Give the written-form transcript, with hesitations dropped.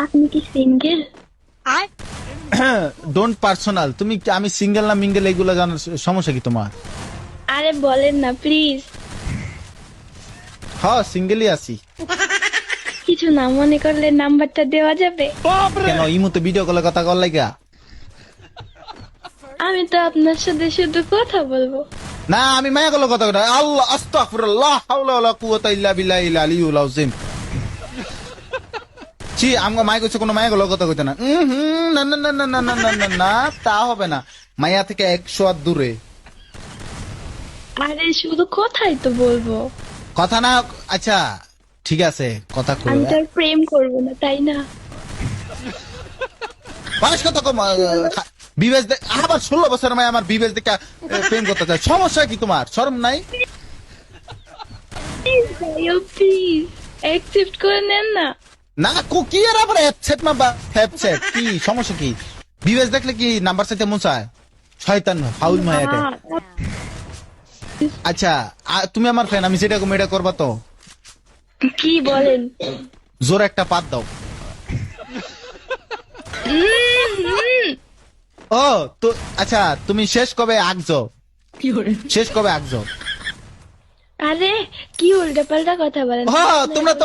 আপনি কি single? Don't personal. তুমি আমি সিঙ্গেল না মিঙ্গেল এগুলো জানার সমস্যা কি তোমার? আরে বলেন না প্লিজ। হ্যাঁ সিঙ্গেলই আছি। কিছু না মনে করলে নাম্বারটা দেওয়া যাবে? কেন ইমুতে ভিডিও কলে কথা কল লাগা? আমি তো আপনার সাথে শুধু কথা বলবো। না আমি মায়া কলে কথা কই। আল্লাহ আস্তাগফিরুল্লাহ হাওলা ওয়ালা কুওয়াতা ইল্লা বিল্লাহিল আলিয়্যুল আযীম। জি আমগো মাই কইছে কোনো মায়া কলে কথা কইতে না। না না না না না না না না না তা হবে না। মায়া থেকে 100 হাত দূরে। আরে শুধু কথাই তো বলবো। কথা না আচ্ছা ঠিক আছে কথা কই। আমি তো আর প্রেম করবো না, তাই না? মানুষ কথা কম বিবেচ আবার 16 বছর মায় আমার বিবেচ দেখে প্রেম করতে চায়। সমস্যা কি তোমার? শরম নাই? প্লিজ ভাইয়া প্লিজ অ্যাকসেপ্ট করে নেন না। না কি আর আবার হ্যাপসেট না বা হ্যাপসেট কি সমস্যা কি? বিবেচ দেখলে কি নাম্বার চাইতে মন চায়? শয়তান ফাউল মায়াতে। আচ্ছা তুমি আমার ফ্রেন্ড, আমি যেটা কম এটা করবা তো? কি বলেন? জোর একটা পাত দাও। ও তো আচ্ছা তুমি শেষ কবে আগছো? শেষ কবে আগছো? আরে কি উল্টা পাল্টা কথা বলেন? তোমরা তো